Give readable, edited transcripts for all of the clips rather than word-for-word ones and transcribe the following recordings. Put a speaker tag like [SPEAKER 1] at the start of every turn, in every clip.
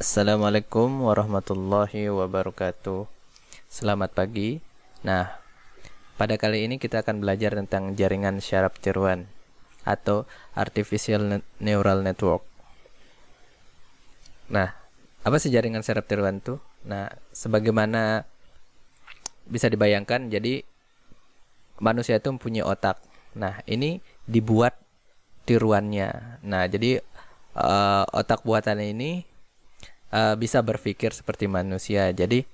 [SPEAKER 1] Assalamualaikum warahmatullahi wabarakatuh. Selamat pagi. Nah, pada kali ini kita akan belajar tentang jaringan syaraf tiruan atau artificial neural network. Nah, apa sih jaringan syaraf tiruan itu? Nah, sebagaimana bisa dibayangkan, jadi manusia itu mempunyai otak. Nah, ini dibuat tiruannya. Nah, jadi otak buatan ini bisa berpikir seperti manusia. Jadi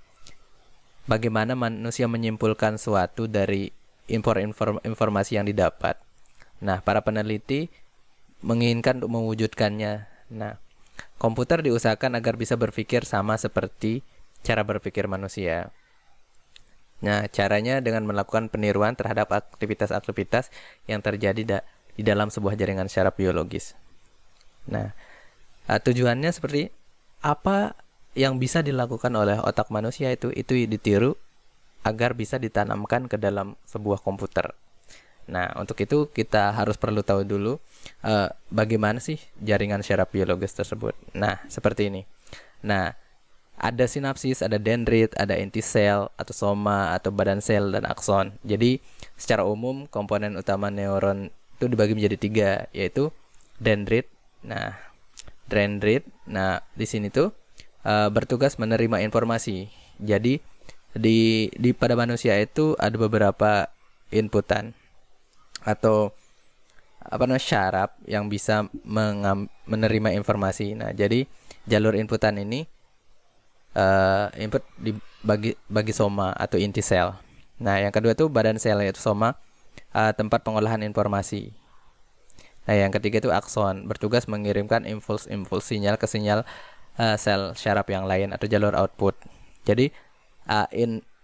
[SPEAKER 1] bagaimana manusia menyimpulkan suatu dari informasi yang didapat. Nah, para peneliti menginginkan untuk mewujudkannya. Nah, komputer diusahakan agar bisa berpikir sama seperti cara berpikir manusia. Nah, caranya dengan melakukan peniruan terhadap aktivitas-aktivitas yang terjadi di dalam sebuah jaringan syaraf biologis. Nah, tujuannya seperti apa yang bisa dilakukan oleh otak manusia itu ditiru agar bisa ditanamkan ke dalam sebuah komputer. Nah, untuk itu kita harus perlu tahu dulu bagaimana sih jaringan syaraf biologis tersebut. Nah, seperti ini. Nah, ada sinapsis, ada dendrit, ada inti sel atau soma atau badan sel dan akson. Jadi, secara umum komponen utama neuron itu dibagi menjadi tiga, yaitu dendrit. Nah, di sini tuh bertugas menerima informasi. Jadi di pada manusia itu ada beberapa inputan atau syaraf yang bisa menerima informasi. Nah, jadi jalur inputan ini input bagi soma atau inti sel. Nah, yang kedua itu badan sel yaitu soma, tempat pengolahan informasi. Nah, yang ketiga itu akson, bertugas mengirimkan impuls sinyal ke sinyal sel syaraf yang lain atau jalur output. Jadi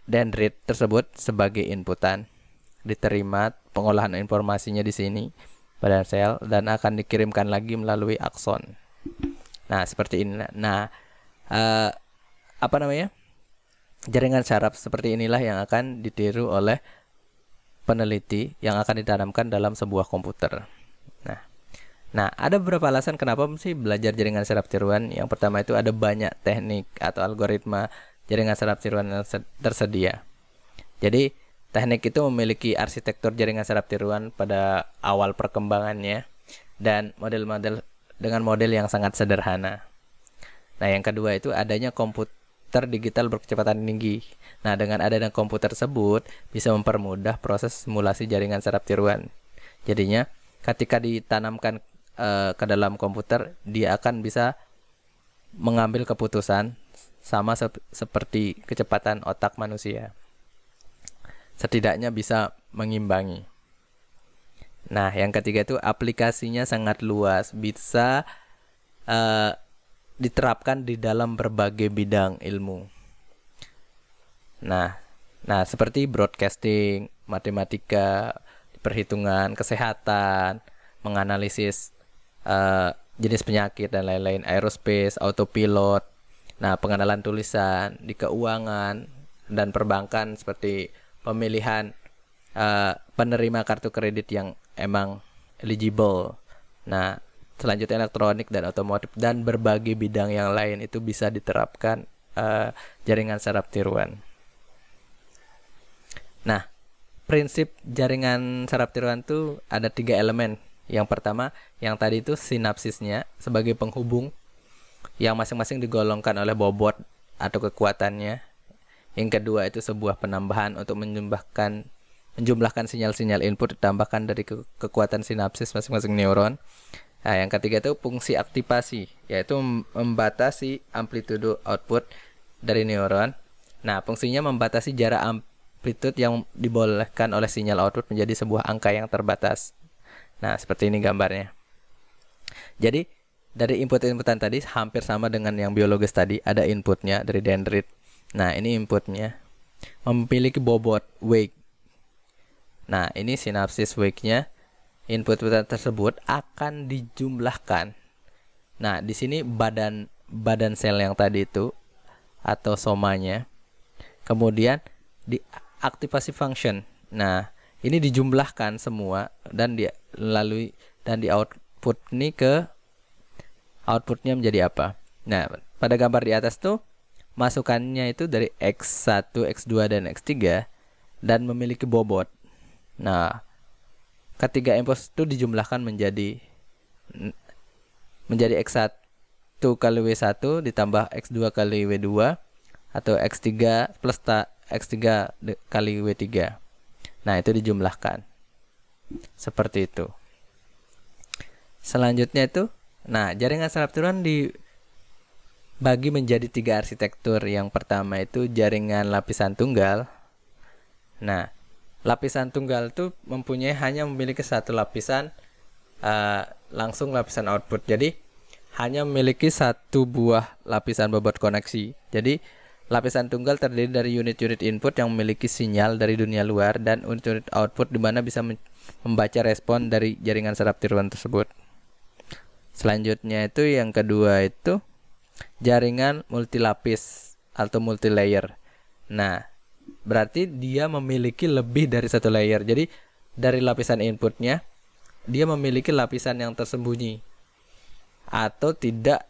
[SPEAKER 1] dendrit tersebut sebagai inputan, diterima pengolahan informasinya di sini pada sel dan akan dikirimkan lagi melalui akson. Nah, seperti ini. Nah, uh, jaringan syaraf seperti inilah yang akan ditiru oleh peneliti yang akan ditanamkan dalam sebuah komputer. Nah, ada beberapa alasan kenapa sih belajar jaringan syaraf tiruan. Yang pertama itu ada banyak teknik atau algoritma jaringan syaraf tiruan yang tersedia. Jadi, teknik itu memiliki arsitektur jaringan syaraf tiruan pada awal perkembangannya dan model-model dengan model yang sangat sederhana. Nah, yang kedua itu adanya komputer digital berkecepatan tinggi. Nah, dengan adanya komputer tersebut bisa mempermudah proses simulasi jaringan syaraf tiruan. Jadinya, ketika ditanamkan ke dalam komputer, dia akan bisa mengambil keputusan sama seperti kecepatan otak manusia. Setidaknya bisa mengimbangi. Nah, yang ketiga itu aplikasinya sangat luas, bisa diterapkan di dalam berbagai bidang ilmu. Nah, seperti broadcasting, matematika, perhitungan, kesehatan, menganalisis jenis penyakit dan lain-lain, aerospace, autopilot, nah pengenalan tulisan, di keuangan dan perbankan seperti pemilihan penerima kartu kredit yang emang eligible. Nah, selanjutnya elektronik dan otomotif dan berbagai bidang yang lain itu bisa diterapkan jaringan syaraf tiruan. Nah, prinsip jaringan syaraf tiruan itu ada 3 elemen. Yang pertama, yang tadi itu sinapsisnya sebagai penghubung yang masing-masing digolongkan oleh bobot atau kekuatannya. Yang kedua itu sebuah penambahan untuk menjumlahkan sinyal-sinyal input ditambahkan dari kekuatan sinapsis masing-masing neuron. Nah, yang ketiga itu fungsi aktivasi, yaitu membatasi amplitude output dari neuron. Nah, fungsinya membatasi jarak amplitude yang dibolehkan oleh sinyal output menjadi sebuah angka yang terbatas. Nah, seperti ini gambarnya. Jadi, dari input-inputan tadi hampir sama dengan yang biologis tadi. Ada inputnya dari dendrit. Nah, ini inputnya. Memiliki bobot, weight. Nah, ini sinapsis weight-nya. Input-inputan tersebut akan dijumlahkan. Nah, di sini badan sel yang tadi itu atau somanya. Kemudian diaktifasi function. Nah, ini dijumlahkan semua dan di output ini ke outputnya menjadi apa? Nah, pada gambar di atas tuh masukannya itu dari X1, X2 dan X3 dan memiliki bobot. Nah, ketiga input itu dijumlahkan menjadi X1 kali W1 ditambah X2 kali W2 atau X3 plus X3 kali W3. Nah, itu dijumlahkan. Seperti itu. Selanjutnya itu, nah, jaringan saraf tiruan dibagi menjadi 3 arsitektur. Yang pertama itu jaringan lapisan tunggal. Nah, lapisan tunggal itu hanya memiliki satu lapisan, langsung lapisan output. Jadi hanya memiliki satu buah lapisan bobot koneksi. Jadi lapisan tunggal terdiri dari unit-unit input yang memiliki sinyal dari dunia luar dan unit-unit output di mana bisa membaca respon dari jaringan saraf tiruan tersebut. Selanjutnya itu yang kedua itu jaringan multilapis atau multilayer. Nah, berarti dia memiliki lebih dari satu layer. Jadi dari lapisan inputnya dia memiliki lapisan yang tersembunyi atau tidak.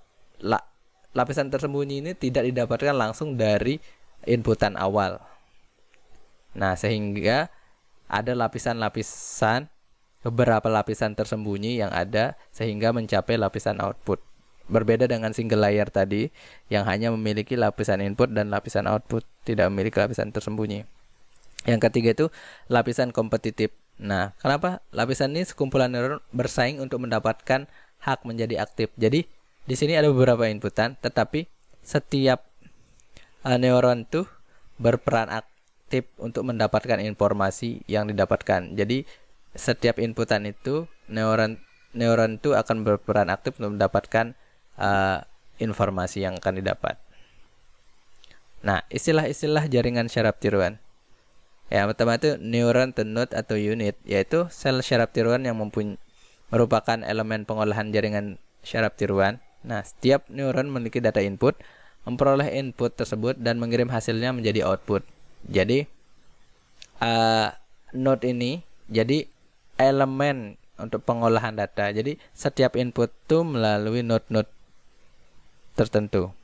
[SPEAKER 1] Lapisan tersembunyi ini tidak didapatkan langsung dari inputan awal. Nah, sehingga ada beberapa lapisan tersembunyi yang ada sehingga mencapai lapisan output. Berbeda dengan single layer tadi yang hanya memiliki lapisan input dan lapisan output, tidak memiliki lapisan tersembunyi. Yang ketiga itu lapisan kompetitif. Nah, kenapa? Lapisan ini sekumpulan neuron bersaing untuk mendapatkan hak menjadi aktif. Jadi di sini ada beberapa inputan, tetapi setiap neuron tuh berperan aktif untuk mendapatkan informasi yang didapatkan. Jadi setiap inputan itu neuron itu akan berperan aktif untuk mendapatkan informasi yang akan didapat. Nah, istilah-istilah jaringan syaraf tiruan. Yang pertama itu neuron to node atau unit, yaitu sel syaraf tiruan yang merupakan elemen pengolahan jaringan syaraf tiruan. Nah, setiap neuron memiliki data input, memperoleh input tersebut dan mengirim hasilnya menjadi output. Jadi node ini jadi elemen untuk pengolahan data. Jadi setiap input itu melalui node-node tertentu.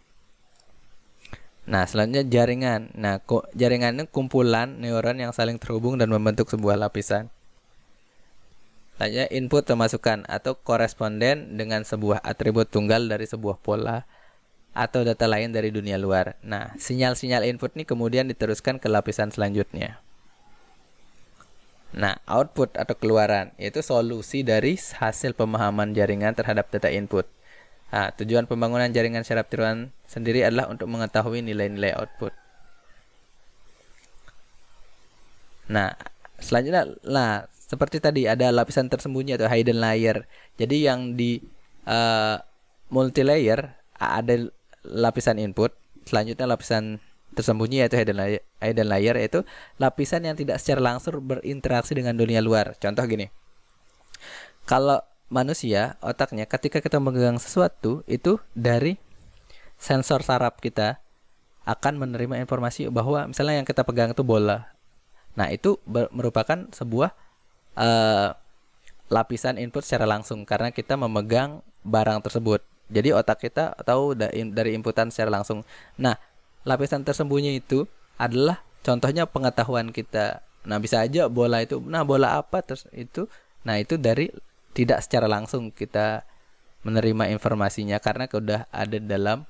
[SPEAKER 1] Nah, selanjutnya jaringan. Nah, jaringan ini kumpulan neuron yang saling terhubung dan membentuk sebuah lapisan. Selanjutnya input atau masukan atau koresponden dengan sebuah atribut tunggal dari sebuah pola atau data lain dari dunia luar. Nah, sinyal-sinyal input ini kemudian diteruskan ke lapisan selanjutnya. Nah, output atau keluaran yaitu solusi dari hasil pemahaman jaringan terhadap data input. Nah, tujuan pembangunan jaringan syaraf tiruan sendiri adalah untuk mengetahui nilai-nilai output. Nah, selanjutnya, seperti tadi ada lapisan tersembunyi atau hidden layer. Jadi yang di multilayer ada lapisan input, selanjutnya lapisan tersembunyi yaitu hidden layer yaitu lapisan yang tidak secara langsung berinteraksi dengan dunia luar. Contoh gini. Kalau manusia, otaknya ketika kita memegang sesuatu itu dari sensor saraf kita akan menerima informasi bahwa misalnya yang kita pegang itu bola. Nah, itu merupakan sebuah lapisan input secara langsung karena kita memegang barang tersebut. Jadi otak kita tahu dari inputan secara langsung. Nah, lapisan tersembunyi itu adalah contohnya pengetahuan kita. Nah, bisa aja bola itu, bola apa terus itu. Nah, itu dari tidak secara langsung kita menerima informasinya karena sudah ada dalam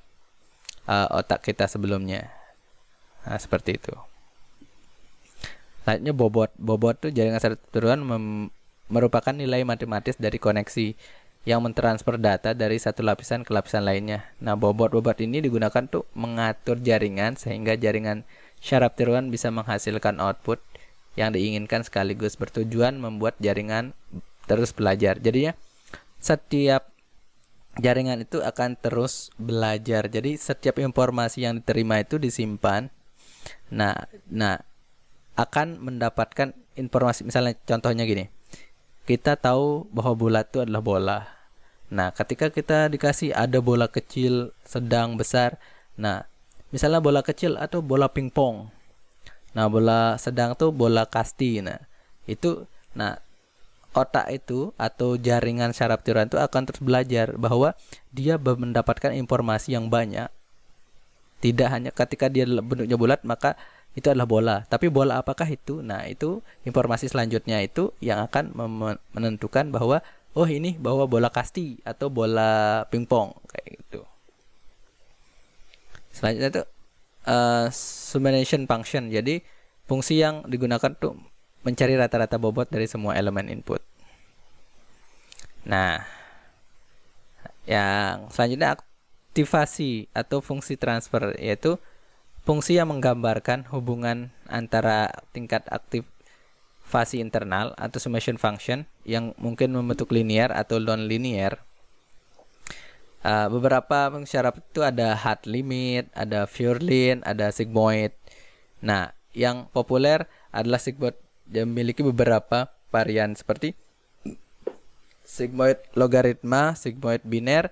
[SPEAKER 1] otak kita sebelumnya. Nah, seperti itu. Selanjutnya bobot itu jaringan saraf tiruan merupakan nilai matematis dari koneksi yang mentransfer data dari satu lapisan ke lapisan lainnya. Nah, bobot ini digunakan untuk mengatur jaringan sehingga jaringan syaraf tiruan bisa menghasilkan output yang diinginkan sekaligus bertujuan membuat jaringan terus belajar. Jadinya setiap jaringan itu akan terus belajar. Jadi setiap informasi yang diterima itu disimpan. Nah, akan mendapatkan informasi. Misalnya contohnya gini. Kita tahu bahwa bola itu adalah bola. Nah, ketika kita dikasih ada bola kecil, sedang, besar. Nah, misalnya bola kecil atau bola pingpong. Nah, bola sedang tuh bola kasti. Nah, otak itu atau jaringan syaraf tiruan itu akan terus belajar bahwa dia mendapatkan informasi yang banyak Tidak hanya ketika dia bentuknya bulat maka itu adalah bola, tapi bola apakah itu? Nah, itu informasi selanjutnya itu yang akan menentukan bahwa oh ini bahwa bola kasti atau bola pingpong kayak gitu. Selanjutnya itu summation function. Jadi fungsi yang digunakan untuk mencari rata-rata bobot dari semua elemen input. Nah, yang selanjutnya aktivasi atau fungsi transfer, yaitu fungsi yang menggambarkan hubungan antara tingkat aktivasi internal atau summation function yang mungkin membentuk linear atau non-linear. Beberapa syarat itu ada hard limit, ada pure line, ada sigmoid. Nah, yang populer adalah sigmoid yang memiliki beberapa varian seperti sigmoid logaritma, sigmoid biner,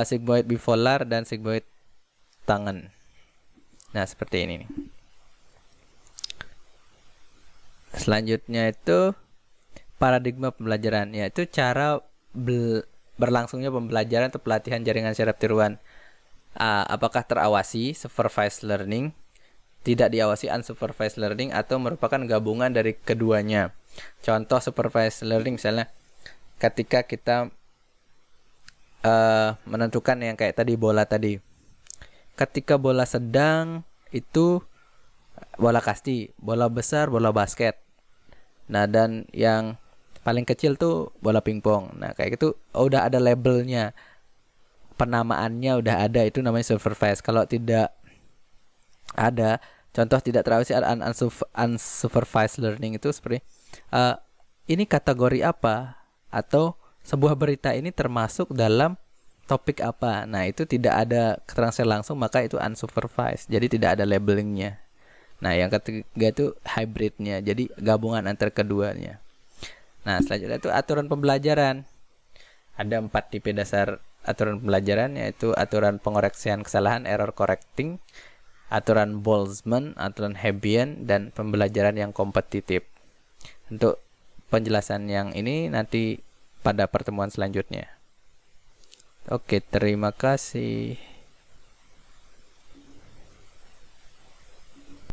[SPEAKER 1] sigmoid bipolar, dan sigmoid tangen. Nah, seperti ini nih. Selanjutnya itu paradigma pembelajaran, yaitu cara berlangsungnya pembelajaran atau pelatihan jaringan syaraf tiruan. Apakah terawasi, supervised learning, tidak diawasi, unsupervised learning, atau merupakan gabungan dari keduanya. Contoh supervised learning misalnya ketika kita menentukan yang kayak tadi bola tadi. Ketika bola sedang itu bola kasti, bola besar bola basket. Nah, dan yang paling kecil tuh bola pingpong. Nah, kayak gitu udah ada labelnya. Penamaannya udah ada, itu namanya supervised. Kalau tidak ada, contoh tidak terawasi, ada unsupervised learning itu seperti ini kategori apa, atau sebuah berita ini termasuk dalam topik apa. Nah, itu tidak ada keterangan langsung, maka itu unsupervised. Jadi tidak ada labelingnya. Nah, yang ketiga itu hybridnya. Jadi gabungan antar keduanya. Nah, selanjutnya itu aturan pembelajaran. Ada 4 tipe dasar aturan pembelajaran, yaitu aturan pengoreksian kesalahan, error correcting, aturan Boltzmann, aturan Hebbian, dan pembelajaran yang kompetitif. Untuk penjelasan yang ini nanti pada pertemuan selanjutnya. Oke, terima kasih.